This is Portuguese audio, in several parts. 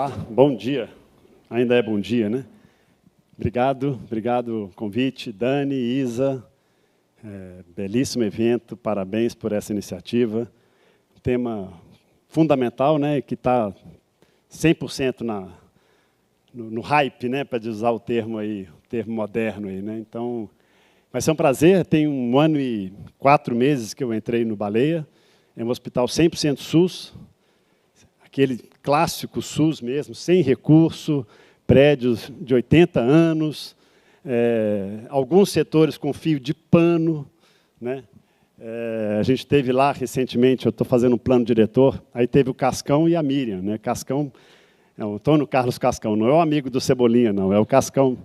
Olá, bom dia. Ainda é bom dia, né? Obrigado o convite, Dani, Isa. Belíssimo evento, parabéns por essa iniciativa. Tema fundamental, né, que está 100% no hype, né, para usar o termo moderno aí, né? Então, vai ser um prazer. Tem 1 ano e 4 meses que eu entrei no Baleia. É um hospital 100% SUS, aquele clássico SUS mesmo, sem recurso, prédios de 80 anos, alguns setores com fio de pano, né? A gente esteve lá recentemente, eu estou fazendo um plano diretor, aí teve o Cascão e a Miriam, né? Cascão, o Antônio Carlos Cascão, não é o amigo do Cebolinha, não, é o Cascão,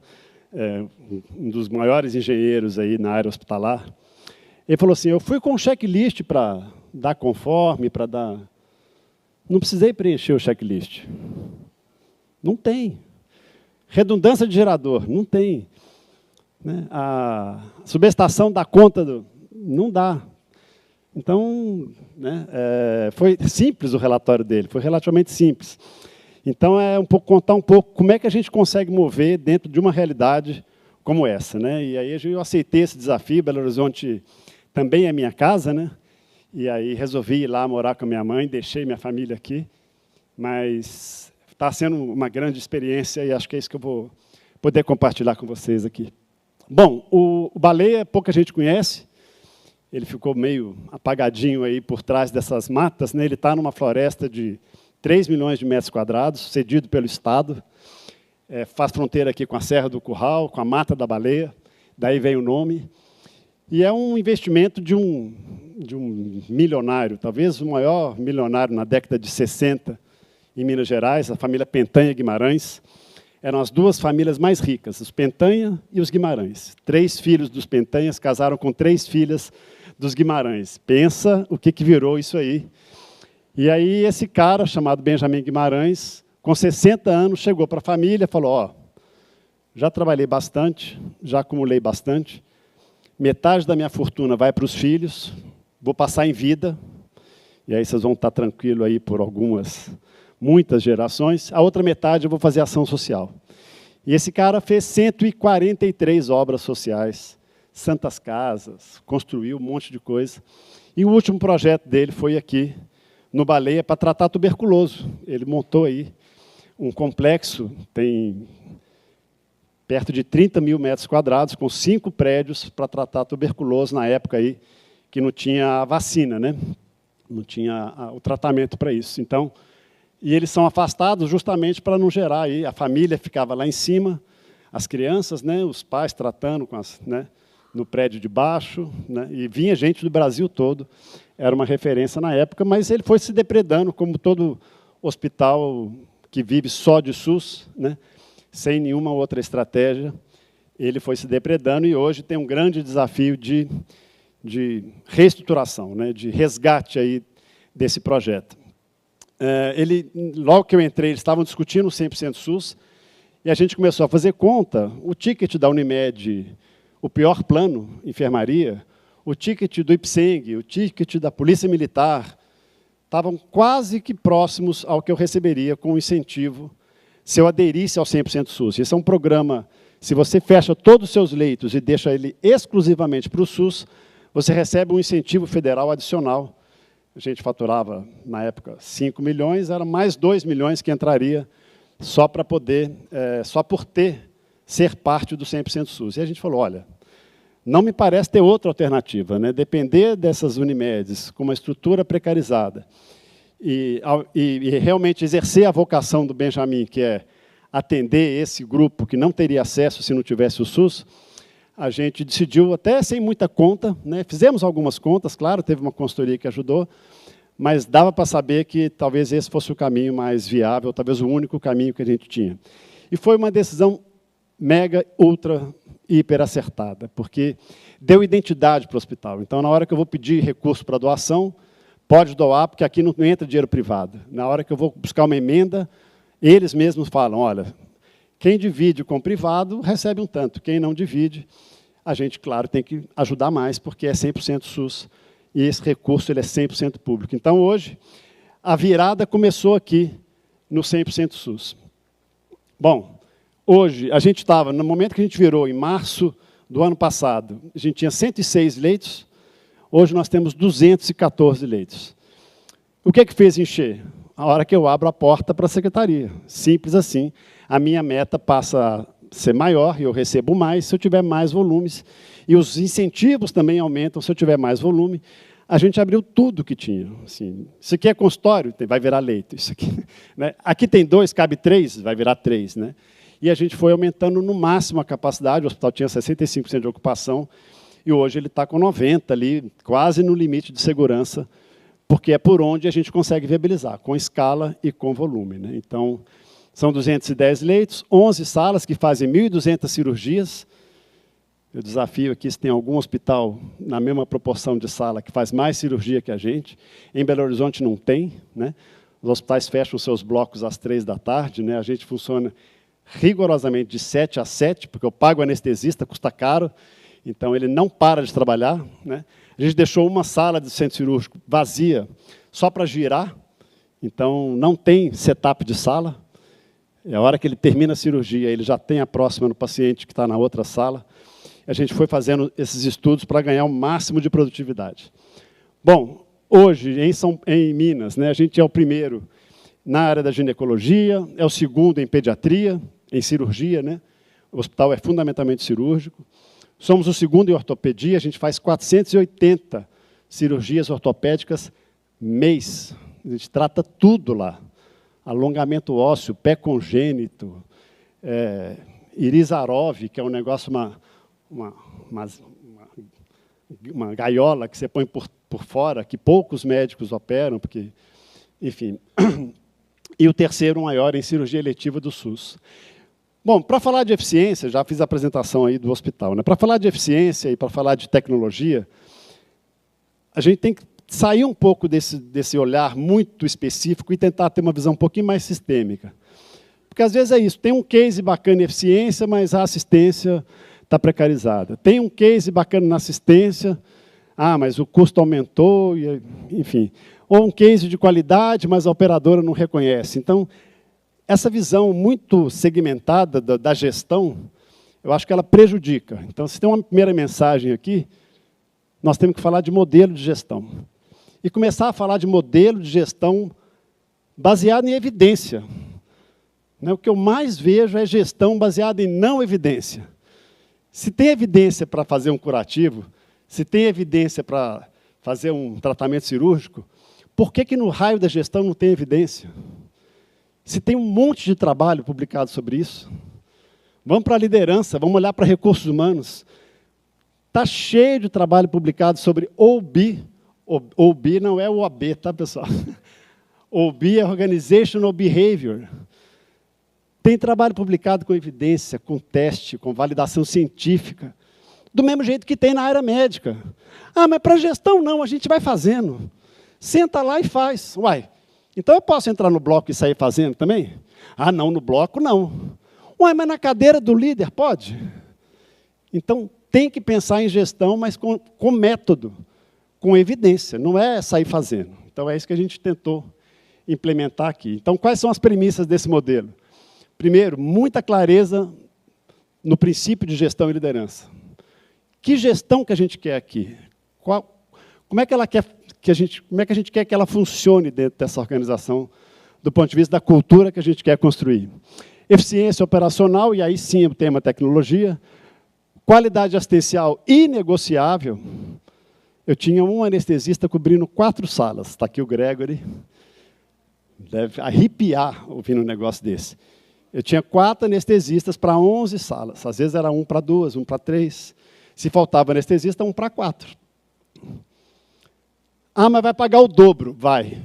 um dos maiores engenheiros aí na área hospitalar. Ele falou assim, eu fui com um checklist para dar conforme, para dar... Não precisei preencher o checklist. Não tem. Redundância de gerador, não tem. Né? A subestação dá conta do... Não dá. Então, né, foi simples o relatório dele, foi relativamente simples. Então, contar um pouco como é que a gente consegue mover dentro de uma realidade como essa. Né? E aí eu aceitei esse desafio, Belo Horizonte também é minha casa, né? E aí resolvi ir lá morar com a minha mãe, deixei minha família aqui, mas está sendo uma grande experiência e acho que é isso que eu vou poder compartilhar com vocês aqui. Bom, o Baleia pouca gente conhece, ele ficou meio apagadinho aí por trás dessas matas, né? Ele está numa floresta de 3 milhões de metros quadrados, cedido pelo Estado, faz fronteira aqui com a Serra do Curral, com a Mata da Baleia, daí vem o nome. E é um investimento de um milionário, talvez o maior milionário na década de 60 em Minas Gerais, a família Pentanha Guimarães. Eram as 2 famílias mais ricas, os Pentanha e os Guimarães. 3 filhos dos Pentanhas casaram com 3 filhas dos Guimarães. Pensa o que virou isso aí. E aí esse cara, chamado Benjamin Guimarães, com 60 anos, chegou para a família e falou, ó, já trabalhei bastante, já acumulei bastante, metade da minha fortuna vai para os filhos, vou passar em vida, e aí vocês vão estar tranquilos aí por muitas gerações, a outra metade eu vou fazer ação social. E esse cara fez 143 obras sociais, santas casas, construiu um monte de coisa, e o último projeto dele foi aqui, no Baleia, para tratar tuberculoso. Ele montou aí um complexo, tem perto de 30 mil metros quadrados, com 5 prédios para tratar tuberculose na época aí, que não tinha a vacina, né? Não tinha o tratamento para isso. Então, e eles são afastados justamente para não gerar aí, a família ficava lá em cima, as crianças, né, os pais tratando né, no prédio de baixo, né, e vinha gente do Brasil todo, era uma referência na época, mas ele foi se depredando, como todo hospital que vive só de SUS, né, sem nenhuma outra estratégia, ele foi se depredando e hoje tem um grande desafio de reestruturação, né, de resgate aí desse projeto. Logo que eu entrei, eles estavam discutindo o 100% SUS e a gente começou a fazer conta, o ticket da Unimed, o pior plano, enfermaria, o ticket do Ipseng, o ticket da Polícia Militar, estavam quase que próximos ao que eu receberia com incentivo se eu aderisse ao 100% SUS. Esse é um programa, se você fecha todos os seus leitos e deixa ele exclusivamente para o SUS, você recebe um incentivo federal adicional. A gente faturava, na época, 5 milhões, era mais 2 milhões que entraria só para poder, só por ser parte do 100% SUS. E a gente falou, olha, não me parece ter outra alternativa, né? Depender dessas Unimedes com uma estrutura precarizada, e realmente exercer a vocação do Benjamin, que é atender esse grupo que não teria acesso se não tivesse o SUS, a gente decidiu, até sem muita conta, né, fizemos algumas contas, claro, teve uma consultoria que ajudou, mas dava para saber que talvez esse fosse o caminho mais viável, talvez o único caminho que a gente tinha. E foi uma decisão mega, ultra, hiper acertada, porque deu identidade para o hospital. Então, na hora que eu vou pedir recurso para doação, pode doar, porque aqui não entra dinheiro privado. Na hora que eu vou buscar uma emenda, eles mesmos falam, olha, quem divide com o privado recebe um tanto, quem não divide, a gente, claro, tem que ajudar mais, porque é 100% SUS, e esse recurso ele é 100% público. Então, hoje, a virada começou aqui, no 100% SUS. Bom, hoje, a gente estava, no momento que a gente virou, em março do ano passado, a gente tinha 106 leitos, hoje nós temos 214 leitos. O que é que fez encher? A hora que eu abro a porta para a secretaria. Simples assim. A minha meta passa a ser maior e eu recebo mais se eu tiver mais volumes. E os incentivos também aumentam se eu tiver mais volume. A gente abriu tudo que tinha. Assim, isso aqui é consultório, vai virar leito. Isso aqui, né? Aqui tem 2, cabe 3, vai virar 3. Né? E a gente foi aumentando no máximo a capacidade. O hospital tinha 65% de ocupação e hoje ele está com 90% ali, quase no limite de segurança, porque é por onde a gente consegue viabilizar, com escala e com volume. Né? Então, são 210 leitos, 11 salas que fazem 1.200 cirurgias. Eu desafio aqui se tem algum hospital na mesma proporção de sala que faz mais cirurgia que a gente. Em Belo Horizonte não tem. Né? Os hospitais fecham seus blocos às 15h. Né? A gente funciona rigorosamente de 7 às 7, porque eu pago anestesista, custa caro, então ele não para de trabalhar. Né? A gente deixou uma sala de centro cirúrgico vazia só para girar, então não tem setup de sala. É a hora que ele termina a cirurgia, ele já tem a próxima no paciente que está na outra sala. A gente foi fazendo esses estudos para ganhar o máximo de produtividade. Bom, hoje, em Minas, né, a gente é o primeiro na área da ginecologia, é o segundo em pediatria, em cirurgia. Né? O hospital é fundamentalmente cirúrgico. Somos o segundo em ortopedia, a gente faz 480 cirurgias ortopédicas mês. A gente trata tudo lá. Alongamento ósseo, pé congênito, Irizarov, que é um negócio, uma gaiola que você põe por fora, que poucos médicos operam, porque, enfim. E o terceiro maior em cirurgia eletiva do SUS. Bom, para falar de eficiência, já fiz a apresentação aí do hospital, né? Para falar de eficiência e para falar de tecnologia, a gente tem que sair um pouco desse olhar muito específico e tentar ter uma visão um pouquinho mais sistêmica. Porque, às vezes, é isso. Tem um case bacana em eficiência, mas a assistência está precarizada. Tem um case bacana na assistência, mas o custo aumentou, enfim. Ou um case de qualidade, mas a operadora não reconhece. Então, essa visão muito segmentada da gestão, eu acho que ela prejudica. Então, se tem uma primeira mensagem aqui, nós temos que falar de modelo de gestão. E começar a falar de modelo de gestão baseado em evidência. O que eu mais vejo é gestão baseada em não evidência. Se tem evidência para fazer um curativo, se tem evidência para fazer um tratamento cirúrgico, por que no raio da gestão não tem evidência? Se tem um monte de trabalho publicado sobre isso, vamos para a liderança, vamos olhar para recursos humanos. Está cheio de trabalho publicado sobre OB. OB não é o OB, tá, pessoal? OB é Organizational Behavior. Tem trabalho publicado com evidência, com teste, com validação científica, do mesmo jeito que tem na área médica. Mas para gestão não, a gente vai fazendo. Senta lá e faz. Uai, então eu posso entrar no bloco e sair fazendo também? Não, no bloco não. Mas na cadeira do líder pode? Então, tem que pensar em gestão, mas com método, com evidência, não é sair fazendo. Então, é isso que a gente tentou implementar aqui. Então, quais são as premissas desse modelo? Primeiro, muita clareza no princípio de gestão e liderança. Que gestão que a gente quer aqui? Como é que a gente quer que ela funcione dentro dessa organização, do ponto de vista da cultura que a gente quer construir? Eficiência operacional, e aí sim o tema tecnologia. Qualidade assistencial inegociável. Eu tinha um anestesista cobrindo 4 salas. Está aqui o Gregory. Deve arrepiar ouvindo um negócio desse. Eu tinha 4 anestesistas para 11 salas. Às vezes era um para 2, um para 3. Se faltava anestesista, um para 4. Mas vai pagar o dobro. Vai.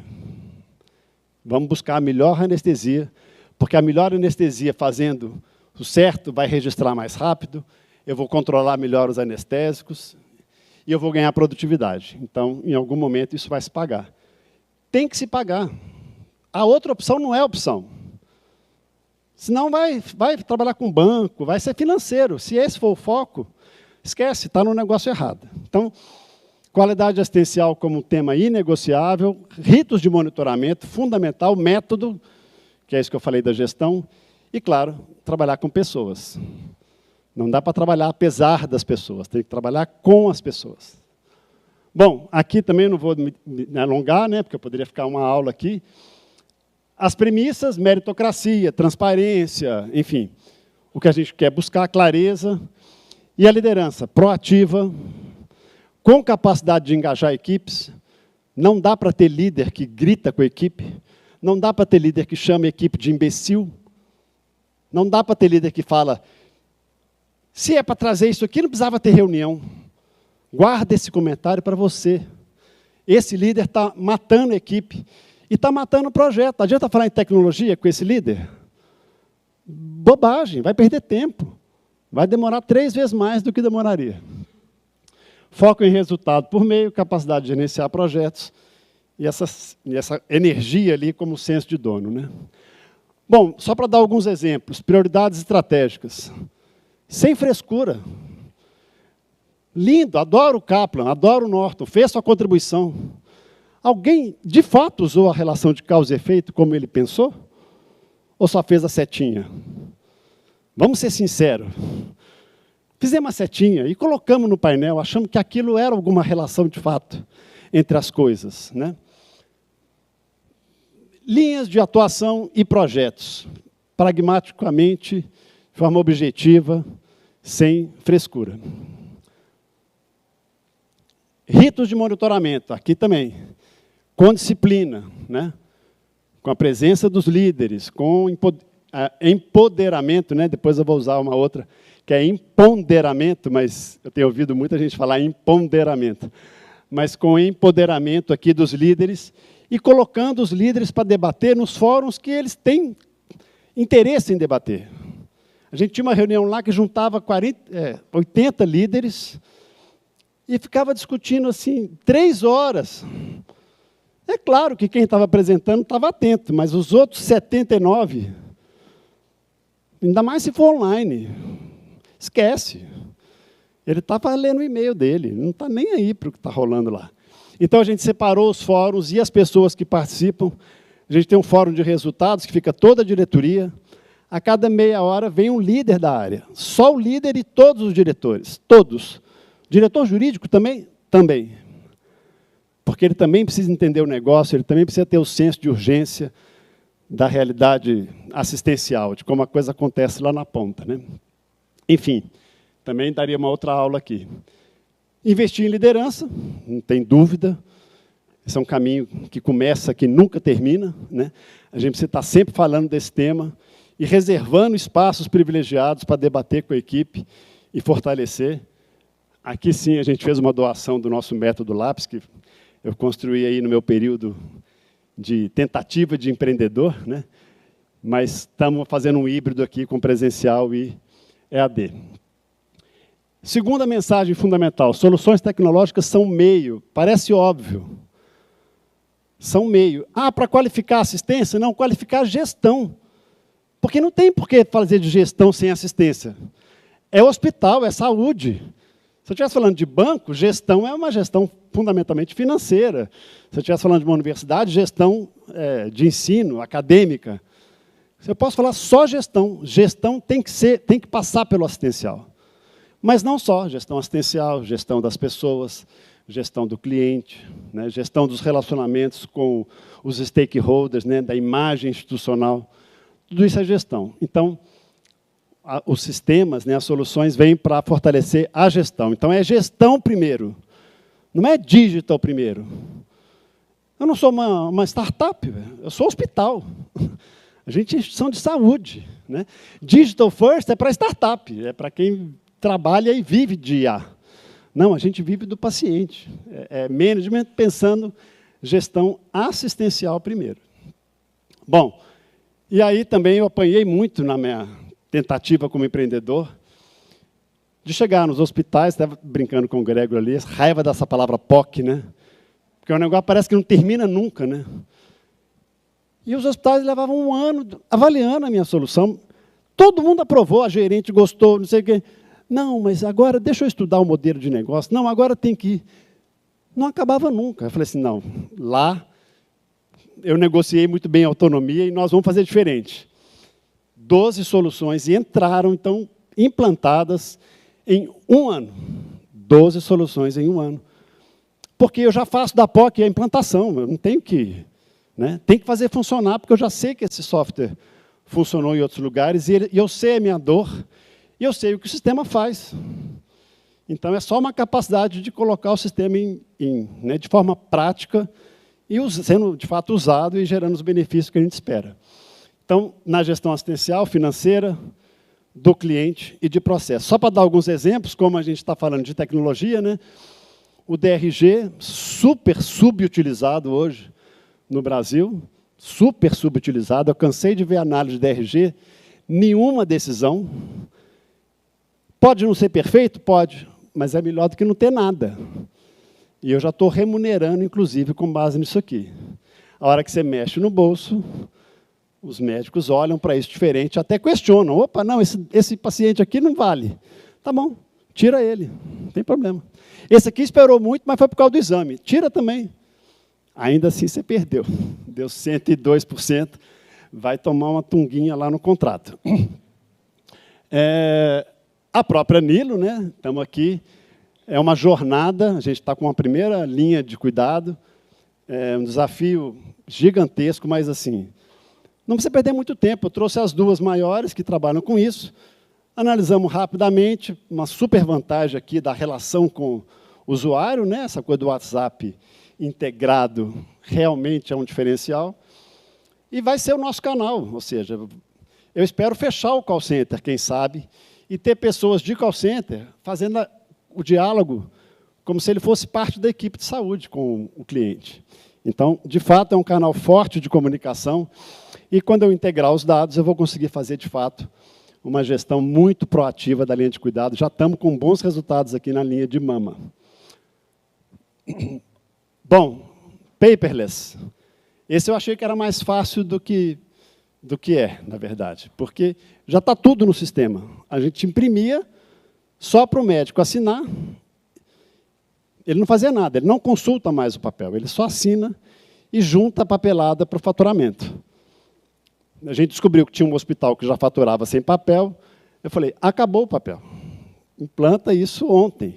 Vamos buscar a melhor anestesia, porque a melhor anestesia fazendo o certo vai registrar mais rápido, eu vou controlar melhor os anestésicos e eu vou ganhar produtividade. Então, em algum momento, isso vai se pagar. Tem que se pagar. A outra opção não é opção. Senão vai trabalhar com banco, vai ser financeiro. Se esse for o foco, esquece, está no negócio errado. Então, qualidade assistencial como tema inegociável, ritos de monitoramento, fundamental, método, que é isso que eu falei da gestão, e, claro, trabalhar com pessoas. Não dá para trabalhar apesar das pessoas, tem que trabalhar com as pessoas. Bom, aqui também não vou me alongar, né, porque eu poderia ficar uma aula aqui. As premissas, meritocracia, transparência, enfim, o que a gente quer buscar, clareza, e a liderança proativa, com capacidade de engajar equipes. Não dá para ter líder que grita com a equipe, não dá para ter líder que chama a equipe de imbecil, não dá para ter líder que fala, se é para trazer isso aqui, não precisava ter reunião. Guarda esse comentário para você. Esse líder está matando a equipe e está matando o projeto. Não adianta falar em tecnologia com esse líder? Bobagem, vai perder tempo. Vai demorar 3 vezes mais do que demoraria. Foco em resultado por meio, capacidade de gerenciar projetos e essa energia ali como senso de dono, né? Bom, só para dar alguns exemplos, prioridades estratégicas. Sem frescura. Lindo, adoro o Kaplan, adoro o Norton, fez sua contribuição. Alguém, de fato, usou a relação de causa e efeito como ele pensou? Ou só fez a setinha? Vamos ser sinceros. Fizemos a setinha e colocamos no painel, achamos que aquilo era alguma relação de fato entre as coisas, né? Linhas de atuação e projetos, pragmaticamente, de forma objetiva, sem frescura. Ritos de monitoramento, aqui também, com disciplina, né? Com a presença dos líderes, com empoderamento, né? Depois eu vou usar uma outra, que é empoderamento, mas eu tenho ouvido muita gente falar empoderamento, mas com empoderamento aqui dos líderes e colocando os líderes para debater nos fóruns que eles têm interesse em debater. A gente tinha uma reunião lá que juntava 80 líderes e ficava discutindo assim 3 horas. É claro que quem estava apresentando estava atento, mas os outros 79, ainda mais se for online, esquece. Ele estava lendo o e-mail dele, não está nem aí para o que está rolando lá. Então, a gente separou os fóruns e as pessoas que participam. A gente tem um fórum de resultados, que fica toda a diretoria. A cada meia hora vem um líder da área. Só o líder e todos os diretores, todos. Diretor jurídico também? Também. Porque ele também precisa entender o negócio, ele também precisa ter o senso de urgência da realidade assistencial, de como a coisa acontece lá na ponta, né? Enfim, também daria uma outra aula aqui. Investir em liderança, não tem dúvida. Esse é um caminho que começa, que nunca termina, né? A gente precisa estar sempre falando desse tema e reservando espaços privilegiados para debater com a equipe e fortalecer. Aqui, sim, a gente fez uma doação do nosso método Lápis, que eu construí aí no meu período de tentativa de empreendedor, né? Mas estamos fazendo um híbrido aqui com presencial e EAD. Segunda mensagem fundamental, soluções tecnológicas são meio, parece óbvio. São meio. Ah, para qualificar a assistência? Não, qualificar a gestão. Porque não tem por que fazer de gestão sem assistência. É hospital, é saúde. Se eu estivesse falando de banco, gestão é uma gestão fundamentalmente financeira. Se eu estivesse falando de uma universidade, gestão de ensino, acadêmica. Eu posso falar só gestão. Gestão tem que passar pelo assistencial. Mas não só, gestão assistencial, gestão das pessoas, gestão do cliente, né, gestão dos relacionamentos com os stakeholders, né, da imagem institucional. Tudo isso é gestão. Então, os sistemas, né, as soluções vêm para fortalecer a gestão. Então, é gestão primeiro, não é digital primeiro. Eu não sou uma startup, eu sou hospital. A gente é instituição de saúde, né? Digital first é para startup, é para quem trabalha e vive de IA. Não, a gente vive do paciente. É management pensando gestão assistencial primeiro. Bom, e aí também eu apanhei muito na minha tentativa como empreendedor de chegar nos hospitais, estava brincando com o Gregor ali, raiva dessa palavra POC, né? Porque o negócio parece que não termina nunca, né? E os hospitais levavam 1 ano avaliando a minha solução. Todo mundo aprovou, a gerente gostou, não sei o quê. Não, mas agora deixa eu estudar o modelo de negócio. Não, agora tem que ir. Não acabava nunca. Eu falei assim, não, lá eu negociei muito bem a autonomia e nós vamos fazer diferente. 12 soluções e entraram, então, implantadas em um ano. 12 soluções em um ano. Porque eu já faço da POC a implantação, eu não tenho que... Né, tem que fazer funcionar, porque eu já sei que esse software funcionou em outros lugares, e eu sei a minha dor, e eu sei o que o sistema faz. Então, é só uma capacidade de colocar o sistema né, de forma prática, e sendo, de fato, usado e gerando os benefícios que a gente espera. Então, na gestão assistencial, financeira, do cliente e de processo. Só para dar alguns exemplos, como a gente está falando de tecnologia, né, o DRG, super subutilizado hoje no Brasil, super subutilizado. Eu cansei de ver análise de DRG, nenhuma decisão. Pode não ser perfeito? Pode, mas é melhor do que não ter nada. E eu já estou remunerando, inclusive, com base nisso aqui. A hora que você mexe no bolso, os médicos olham para isso diferente, até questionam. Opa, não, esse paciente aqui não vale. Tá bom, tira ele, não tem problema. Esse aqui esperou muito, mas foi por causa do exame. Tira também. Ainda assim, você perdeu. Deu 102%, vai tomar uma tunguinha lá no contrato. A própria Nilo, né? Estamos aqui, é uma jornada, a gente está com uma primeira linha de cuidado, é um desafio gigantesco, mas assim, não precisa perder muito tempo. Eu trouxe as duas maiores que trabalham com isso, analisamos rapidamente, uma super vantagem aqui da relação com o usuário, né? Essa coisa do WhatsApp integrado realmente é um diferencial, e vai ser o nosso canal, ou seja, eu espero fechar o call center, quem sabe, e ter pessoas de call center fazendo o diálogo como se ele fosse parte da equipe de saúde com o cliente. Então, de fato, é um canal forte de comunicação, e quando eu integrar os dados, eu vou conseguir fazer, de fato, uma gestão muito proativa da linha de cuidado. Já estamos com bons resultados aqui na linha de mama. Bom, paperless. Esse eu achei que era mais fácil do que é, na verdade, porque já está tudo no sistema. A gente imprimia só para o médico assinar. Ele não fazia nada, ele não consulta mais o papel, ele só assina e junta a papelada para o faturamento. A gente descobriu que tinha um hospital que já faturava sem papel. Eu falei, acabou o papel. Implanta isso ontem.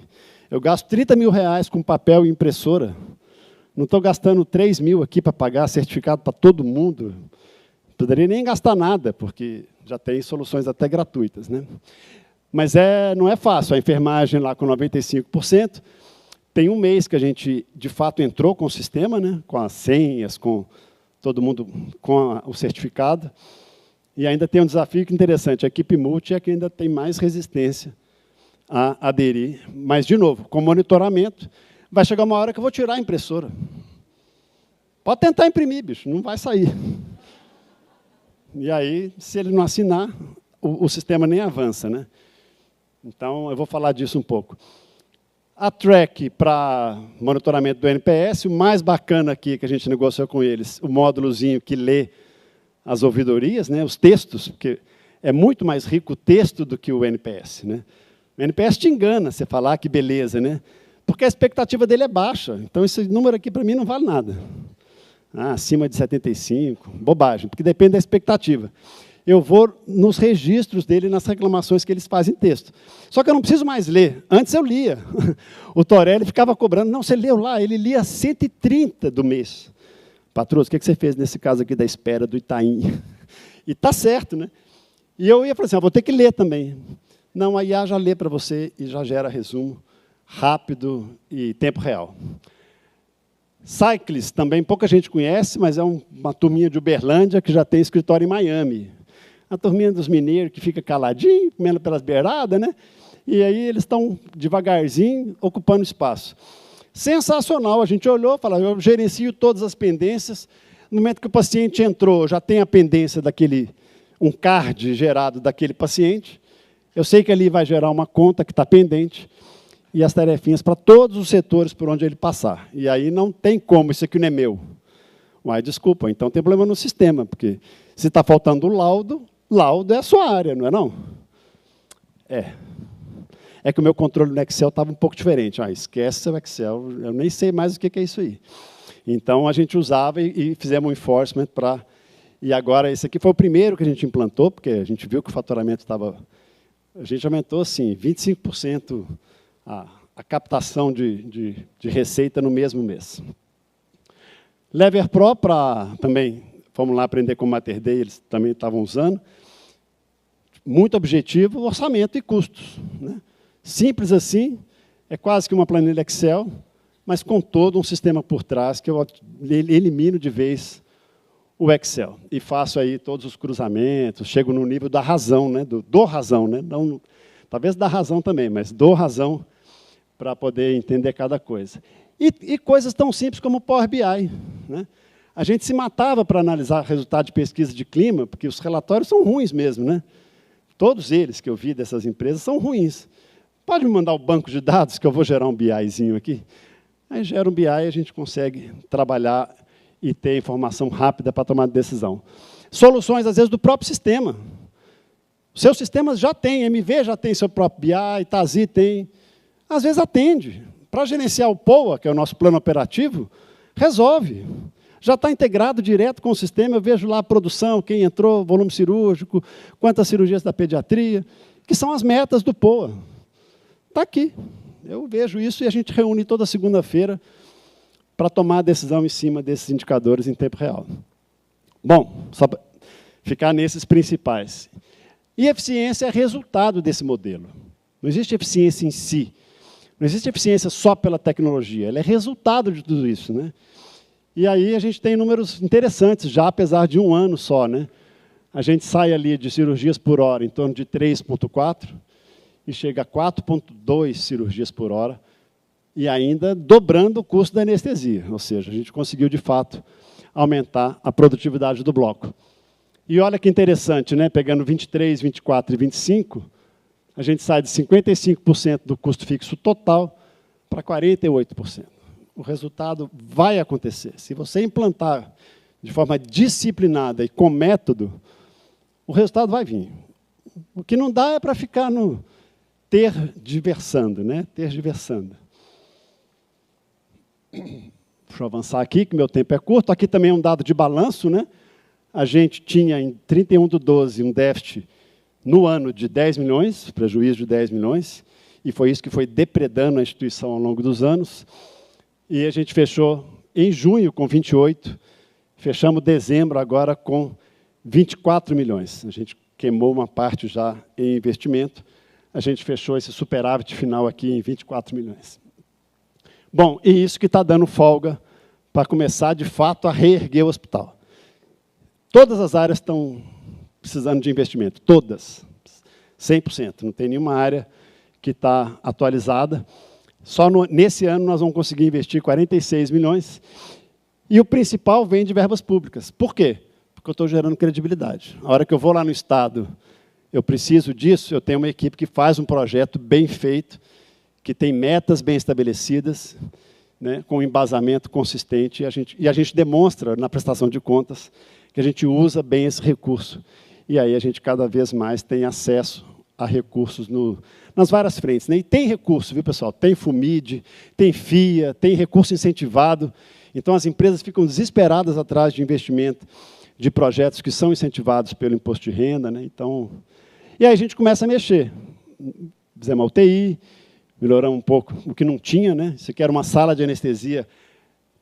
Eu gasto R$30 mil com papel e impressora. Não estou gastando 3 mil aqui para pagar certificado para todo mundo. Não poderia nem gastar nada, porque já tem soluções até gratuitas, né? Mas não é fácil. A enfermagem lá com 95%. Tem um mês que a gente, de fato, entrou com o sistema, né? Com as senhas, com todo mundo com o certificado. E ainda tem um desafio que é interessante. A equipe multi é que ainda tem mais resistência a aderir. Mas, de novo, com monitoramento, vai chegar uma hora que eu vou tirar a impressora. Pode tentar imprimir, bicho, não vai sair. E aí, se ele não assinar, o sistema nem avança, né? Então, eu vou falar disso um pouco. A Track para monitoramento do NPS, o mais bacana aqui que a gente negociou com eles, o módulozinho que lê as ouvidorias, né, os textos, porque é muito mais rico o texto do que o NPS, né? O NPS te engana, você falar que beleza, né? Porque a expectativa dele é baixa. Então, esse número aqui, para mim, não vale nada. Acima de 75, bobagem, porque depende da expectativa. Eu vou nos registros dele, nas reclamações que eles fazem em texto. Só que eu não preciso mais ler. Antes eu lia. O Torelli ficava cobrando. Não, você leu lá, ele lia 130 do mês. Patroso, o que você fez nesse caso aqui da espera do Itaim? E está certo, né? E eu ia falar assim, vou ter que ler também. Não, a IA já lê para você e já gera resumo rápido e tempo real. Cyclist, também pouca gente conhece, mas é uma turminha de Uberlândia que já tem escritório em Miami. A turminha dos mineiros que fica caladinho, comendo pelas beiradas, né? E aí eles estão devagarzinho ocupando espaço. Sensacional, a gente olhou e falou, eu gerencio todas as pendências. No momento que o paciente entrou, já tem a pendência um card gerado daquele paciente. Eu sei que ali vai gerar uma conta que está pendente e as tarefinhas para todos os setores por onde ele passar. E aí não tem como, isso aqui não é meu. Uai, desculpa, então tem problema no sistema, porque se está faltando o laudo é a sua área, não é não? É que o meu controle no Excel estava um pouco diferente. Esquece seu Excel, eu nem sei mais o que é isso aí. Então, a gente usava e fizemos um enforcement para... E agora, esse aqui foi o primeiro que a gente implantou, porque a gente viu que o faturamento estava... A gente aumentou, assim, 25% a captação de receita no mesmo mês. Lever Pro, também, fomos lá aprender com o Mater Dei, eles também estavam usando. Muito objetivo, orçamento e custos, né? Simples assim, é quase que uma planilha Excel, mas com todo um sistema por trás, que eu elimino de vez o Excel. E faço aí todos os cruzamentos, chego no nível da razão, né? do razão, né? Não, talvez da razão também, mas do razão para poder entender cada coisa. E coisas tão simples como o Power BI, né? A gente se matava para analisar resultado de pesquisa de clima, porque os relatórios são ruins mesmo, né? Todos eles que eu vi dessas empresas são ruins. Pode me mandar o banco de dados, que eu vou gerar um BIzinho aqui? Aí gera um BI e a gente consegue trabalhar e ter informação rápida para tomar decisão. Soluções, às vezes, do próprio sistema. Seus sistemas já têm, MV já tem seu próprio BI, TASI tem. Às vezes atende. Para gerenciar o POA, que é o nosso plano operativo, resolve. Já está integrado direto com o sistema, eu vejo lá a produção, quem entrou, volume cirúrgico, quantas cirurgias da pediatria, que são as metas do POA. Está aqui. Eu vejo isso e a gente reúne toda segunda-feira para tomar a decisão em cima desses indicadores em tempo real. Bom, só para ficar nesses principais. E eficiência é resultado desse modelo. Não existe eficiência em si. Não existe eficiência só pela tecnologia. Ela é resultado de tudo isso, né? E aí a gente tem números interessantes, já apesar de um ano só, né? A gente sai ali de cirurgias por hora em torno de 3,4 e chega a 4,2 cirurgias por hora, e ainda dobrando o custo da anestesia. Ou seja, a gente conseguiu, de fato, aumentar a produtividade do bloco. E olha que interessante, né? Pegando 23, 24 e 25, a gente sai de 55% do custo fixo total para 48%. O resultado vai acontecer. Se você implantar de forma disciplinada e com método, o resultado vai vir. O que não dá é para ficar no tergiversando, né? Tergiversando. Deixa eu avançar aqui, que meu tempo é curto. Aqui também é um dado de balanço, né? A gente tinha, em 31/12, um déficit no ano de 10 milhões, prejuízo de 10 milhões, e foi isso que foi depredando a instituição ao longo dos anos. E a gente fechou em junho com 28, fechamos dezembro agora com 24 milhões. A gente queimou uma parte já em investimento, a gente fechou esse superávit final aqui em 24 milhões. Bom, e isso que está dando folga para começar, de fato, a reerguer o hospital. Todas as áreas estão precisando de investimento, todas, 100%. Não tem nenhuma área que está atualizada. Só nesse ano nós vamos conseguir investir 46 milhões, e o principal vem de verbas públicas. Por quê? Porque eu estou gerando credibilidade. A hora que eu vou lá no Estado, eu preciso disso, eu tenho uma equipe que faz um projeto bem feito, que tem metas bem estabelecidas, né, com um embasamento consistente, e a gente demonstra na prestação de contas que a gente usa bem esse recurso. E aí a gente cada vez mais tem acesso a recursos nas várias frentes, né? E tem recurso, viu, pessoal? Tem FUMID, tem FIA, tem recurso incentivado. Então, as empresas ficam desesperadas atrás de investimento de projetos que são incentivados pelo imposto de renda, né? Então, e aí a gente começa a mexer. Fizemos a UTI, melhoramos um pouco o que não tinha, né? Isso aqui era uma sala de anestesia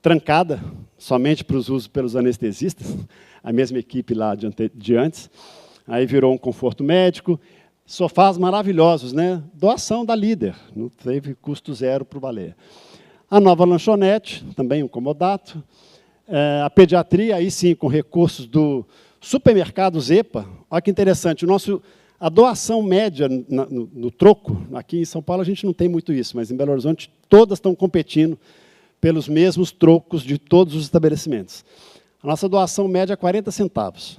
trancada, somente para os usos pelos anestesistas, a mesma equipe lá de antes. Aí virou um conforto médico, sofás maravilhosos, né? Doação da Líder, não teve custo zero para o Baleia. A nova lanchonete, também um comodato. A pediatria, aí sim, com recursos do supermercado Zepa. Olha que interessante, a doação média no troco, aqui em São Paulo a gente não tem muito isso, mas em Belo Horizonte todas estão competindo pelos mesmos trocos de todos os estabelecimentos. A nossa doação média é 40 centavos.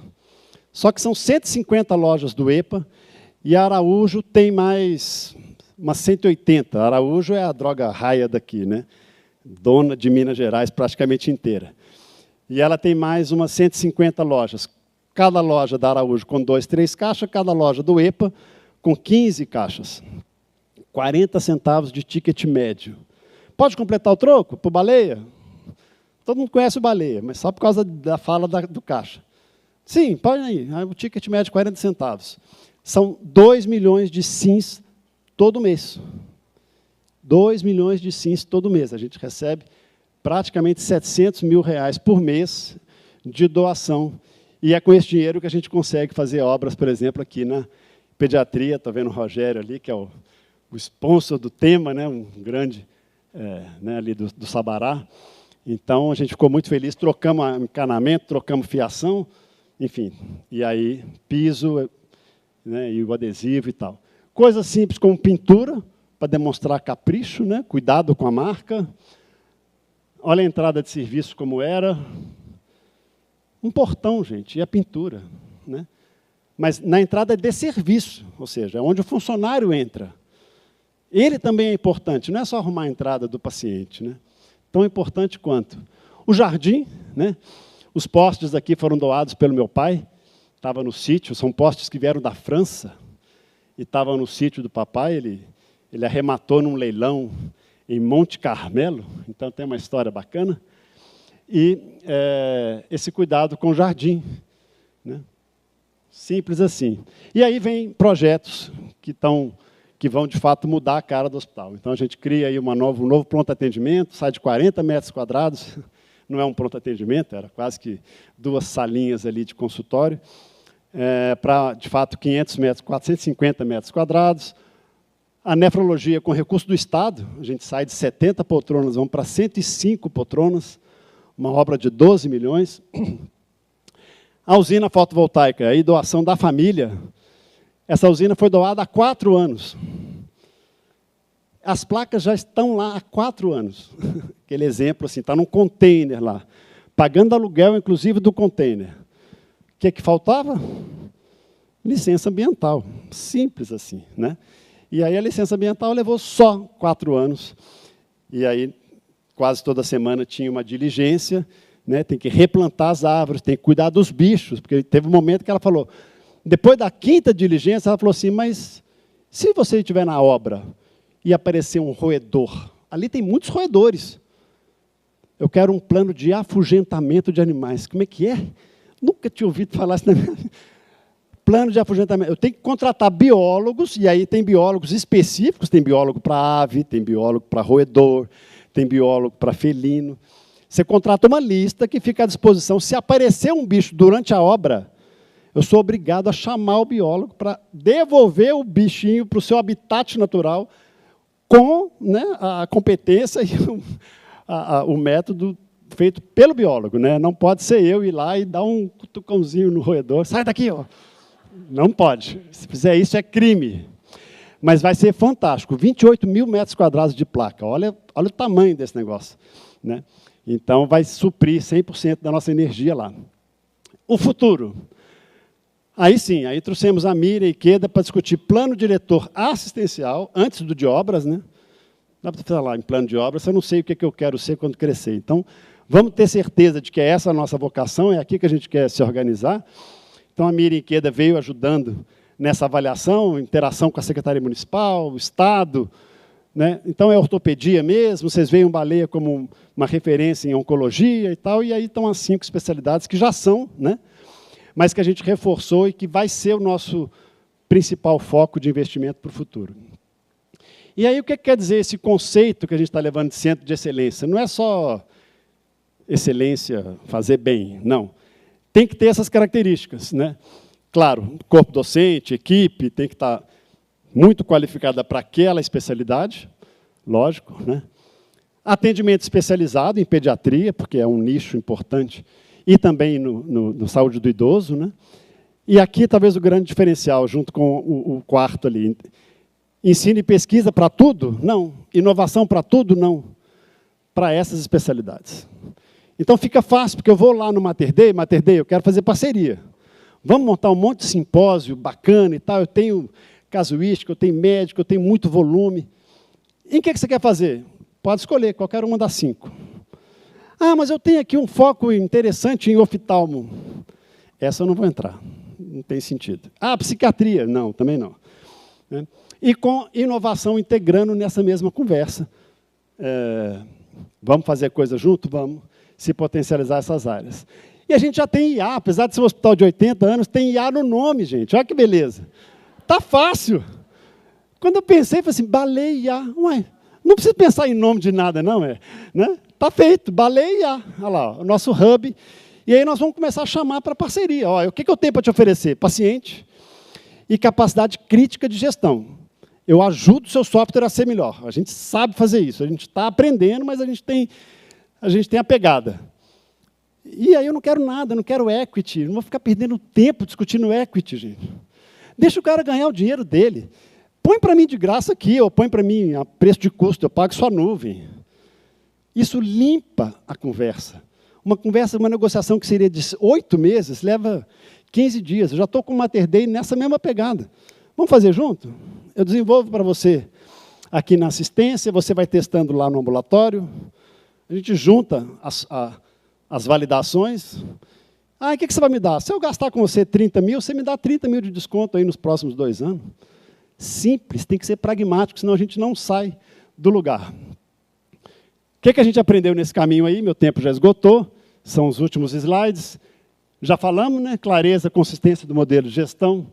Só que são 150 lojas do EPA, e a Araújo tem mais umas 180. A Araújo é a droga raia daqui, né? Dona de Minas Gerais praticamente inteira. E ela tem mais umas 150 lojas. Cada loja da Araújo com 2, 3 caixas, cada loja do EPA com 15 caixas. 40 centavos de ticket médio. Pode completar o troco para o Baleia? Todo mundo conhece o Baleia, mas só por causa da fala do caixa. Sim, pode ir. O ticket médio 40 centavos. São 2 milhões de sims todo mês. 2 milhões de sims todo mês. A gente recebe praticamente R$700 mil por mês de doação. E é com esse dinheiro que a gente consegue fazer obras, por exemplo, aqui na pediatria. Estou vendo o Rogério ali, que é o sponsor do tema, né, um grande ali do Sabará. Então, a gente ficou muito feliz. Trocamos encanamento, trocamos fiação, enfim. E aí, piso, né, e o adesivo e tal. Coisas simples como pintura, para demonstrar capricho, né, cuidado com a marca. Olha a entrada de serviço como era. Um portão, gente, e a pintura. Né? Mas na entrada de serviço, ou seja, onde o funcionário entra. Ele também é importante, não é só arrumar a entrada do paciente. Né? Tão importante quanto. O jardim, né? Os postes aqui foram doados pelo meu pai, estava no sítio, são postes que vieram da França, e estavam no sítio do papai, ele arrematou num leilão em Monte Carmelo, então tem uma história bacana. E esse cuidado com o jardim. Né? Simples assim. E aí vem projetos que vão, de fato, mudar a cara do hospital. Então, a gente cria aí um novo pronto-atendimento, sai de 40 metros quadrados, não é um pronto-atendimento, era quase que 2 salinhas ali de consultório, para, de fato, 500 metros, 450 metros quadrados. A nefrologia, com recurso do Estado, a gente sai de 70 poltronas, vamos para 105 poltronas, uma obra de 12 milhões. A usina fotovoltaica, aí doação da família. Essa usina foi doada há 4 anos. As placas já estão lá há 4 anos. Aquele exemplo, assim, está num container lá, pagando aluguel, inclusive, do container. O que faltava? Licença ambiental. Simples assim. Né? E aí a licença ambiental levou só 4 anos. E aí, quase toda semana tinha uma diligência, né? Tem que replantar as árvores, tem que cuidar dos bichos, porque teve um momento que ela falou, depois da 5ª diligência, ela falou assim, mas se você estiver na obra e aparecer um roedor, ali tem muitos roedores, eu quero um plano de afugentamento de animais. Como é que é? Nunca tinha ouvido falar isso na minha vida. Plano de afugentamento. Eu tenho que contratar biólogos, e aí tem biólogos específicos, tem biólogo para ave, tem biólogo para roedor, tem biólogo para felino. Você contrata uma lista que fica à disposição. Se aparecer um bicho durante a obra, eu sou obrigado a chamar o biólogo para devolver o bichinho para o seu habitat natural com, né, a competência e o método feito pelo biólogo. Né? Não pode ser eu ir lá e dar um cutucãozinho no roedor. Sai daqui, ó. Não pode. Se fizer isso, é crime. Mas vai ser fantástico. 28 mil metros quadrados de placa. Olha o tamanho desse negócio. Né? Então, vai suprir 100% da nossa energia lá. O futuro. Aí sim, aí trouxemos a Miriam e Queda para discutir plano diretor assistencial, antes do de obras. Né? Dá para falar em plano de obras, eu não sei o que eu quero ser quando crescer. Então, vamos ter certeza de que essa é a nossa vocação, é aqui que a gente quer se organizar. Então, a Miriam Queda veio ajudando nessa avaliação, interação com a Secretaria Municipal, o Estado. Né? Então, é ortopedia mesmo, vocês veem o Baleia como uma referência em oncologia e tal, e aí estão as 5 especialidades que já são, né? Mas que a gente reforçou e que vai ser o nosso principal foco de investimento para o futuro. E aí, o que quer dizer esse conceito que a gente está levando de centro de excelência? Não é só excelência, fazer bem, não. Tem que ter essas características. Né? Claro, corpo docente, equipe, tem que estar muito qualificada para aquela especialidade, lógico. Né? Atendimento especializado em pediatria, porque é um nicho importante, e também no saúde do idoso. Né? E aqui, talvez, o grande diferencial, junto com o quarto ali. Ensino e pesquisa para tudo? Não. Inovação para tudo? Não. Para essas especialidades. Então, fica fácil, porque eu vou lá no Mater Dei, eu quero fazer parceria. Vamos montar um monte de simpósio bacana e tal, eu tenho casuística, eu tenho médico, eu tenho muito volume. Em que você quer fazer? Pode escolher, qualquer uma das 5. Ah, mas eu tenho aqui um foco interessante em oftalmo. Essa eu não vou entrar, não tem sentido. Ah, psiquiatria? Não, também não. E com inovação integrando nessa mesma conversa. Vamos fazer coisa junto? Vamos. se potencializar essas áreas. E a gente já tem IA, apesar de ser um hospital de 80 anos, tem IA no nome, gente. Olha que beleza. Está fácil. Quando eu pensei, falei assim, Baleia IA. Ué, não precisa pensar em nome de nada, não, né? Está feito, Baleia IA. Olha lá, o nosso hub. E aí nós vamos começar a chamar para parceria. Olha, o que eu tenho para te oferecer? Paciente e capacidade crítica de gestão. Eu ajudo o seu software a ser melhor. A gente sabe fazer isso. A gente está aprendendo, mas a gente tem a pegada. E aí eu não quero nada, não quero equity. Não vou ficar perdendo tempo discutindo equity, gente. Deixa o cara ganhar o dinheiro dele. Põe para mim de graça aqui, ou põe para mim a preço de custo, eu pago sua nuvem. Isso limpa a conversa. Uma negociação que seria de 8 meses, leva 15 dias. Eu já estou com o Mater Dei nessa mesma pegada. Vamos fazer junto? Eu desenvolvo para você aqui na assistência, você vai testando lá no ambulatório, a gente junta as validações. Ah, o que você vai me dar? Se eu gastar com você 30 mil, você me dá 30 mil de desconto aí nos próximos 2 anos. Simples, tem que ser pragmático, senão a gente não sai do lugar. O que a gente aprendeu nesse caminho aí? Meu tempo já esgotou, são os últimos slides. Já falamos, né? Clareza, consistência do modelo de gestão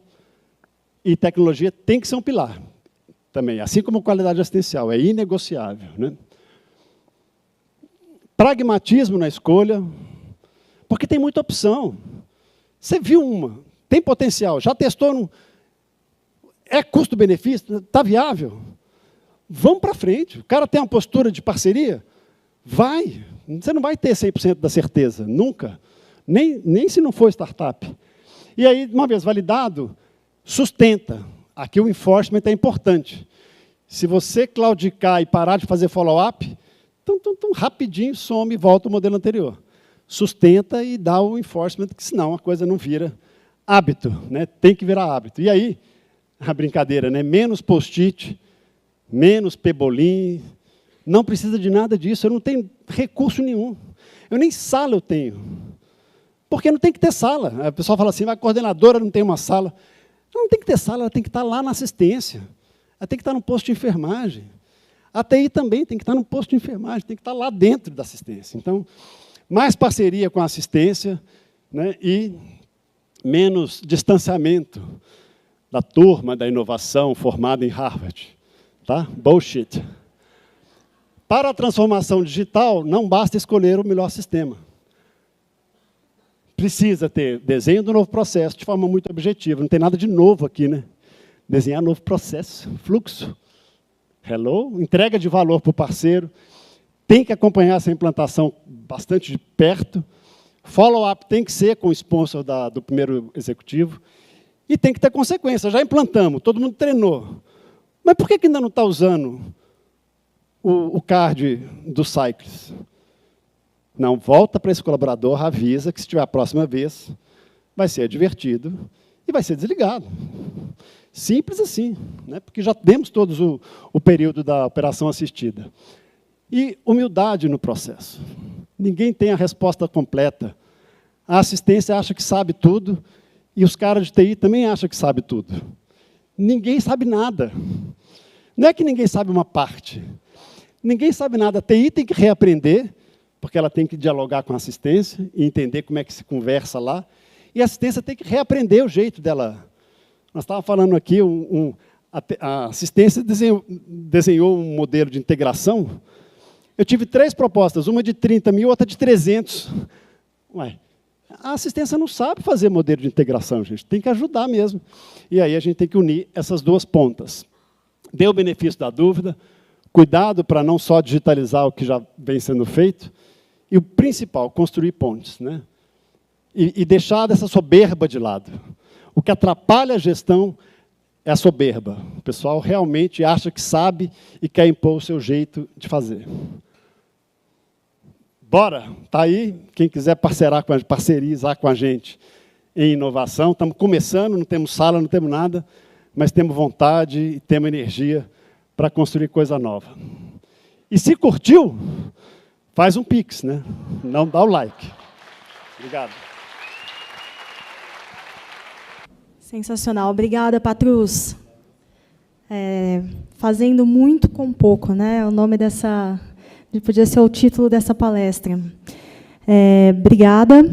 e tecnologia tem que ser um pilar também, assim como qualidade assistencial, é inegociável, né? Pragmatismo na escolha, porque tem muita opção. Você viu uma, tem potencial, já testou, é custo-benefício, está viável? Vamos para frente. O cara tem uma postura de parceria? Vai. Você não vai ter 100% da certeza, nunca. Nem se não for startup. E aí, uma vez validado, sustenta. Aqui o enforcement é importante. Se você claudicar e parar de fazer follow-up, rapidinho some e volta ao modelo anterior. Sustenta e dá o enforcement, que senão a coisa não vira hábito, né? Tem que virar hábito. E aí, a brincadeira, né? Menos post-it, menos pebolim, não precisa de nada disso, eu não tenho recurso nenhum. Eu nem sala eu tenho. Porque não tem que ter sala. O pessoal fala assim, a coordenadora não tem uma sala. Não tem que ter sala, ela tem que estar lá na assistência. Ela tem que estar no posto de enfermagem. A TI também tem que estar no posto de enfermagem, tem que estar lá dentro da assistência. Então, mais parceria com a assistência, né, e menos distanciamento da turma da inovação formada em Harvard. Tá? Bullshit. Para a transformação digital, não basta escolher o melhor sistema. Precisa ter desenho do novo processo de forma muito objetiva. Não tem nada de novo aqui, né? Desenhar novo processo, fluxo. Hello? Entrega de valor para o parceiro. Tem que acompanhar essa implantação bastante de perto. Follow-up tem que ser com o sponsor do primeiro executivo. E tem que ter consequência. Já implantamos, todo mundo treinou. Mas por que ainda não está usando o card do Cycles? Não, volta para esse colaborador, avisa que se tiver a próxima vez, vai ser divertido e vai ser desligado. Simples assim, né? Porque já temos todos o período da operação assistida. E humildade no processo. Ninguém tem a resposta completa. A assistência acha que sabe tudo e os caras de TI também acham que sabe tudo. Ninguém sabe nada. Não é que ninguém sabe uma parte. Ninguém sabe nada. A TI tem que reaprender, porque ela tem que dialogar com a assistência e entender como é que se conversa lá. E a assistência tem que reaprender o jeito dela. Nós estávamos falando aqui, a assistência desenhou um modelo de integração. Eu tive 3 propostas, uma de 30 mil, outra de 300. Ué, a assistência não sabe fazer modelo de integração, gente. Tem que ajudar mesmo. E aí a gente tem que unir essas 2 pontas. Dê o benefício da dúvida, cuidado para não só digitalizar o que já vem sendo feito, e o principal, construir pontes, né? E deixar dessa soberba de lado. O que atrapalha a gestão é a soberba. O pessoal realmente acha que sabe e quer impor o seu jeito de fazer. Bora, está aí, quem quiser parcerizar com a gente em inovação. Estamos começando, não temos sala, não temos nada, mas temos vontade e temos energia para construir coisa nova. E se curtiu, faz um Pix, né? Não dá o like. Obrigado. Sensacional. Obrigada, Patrus. Fazendo muito com pouco, né? O nome podia ser o título dessa palestra. Obrigada.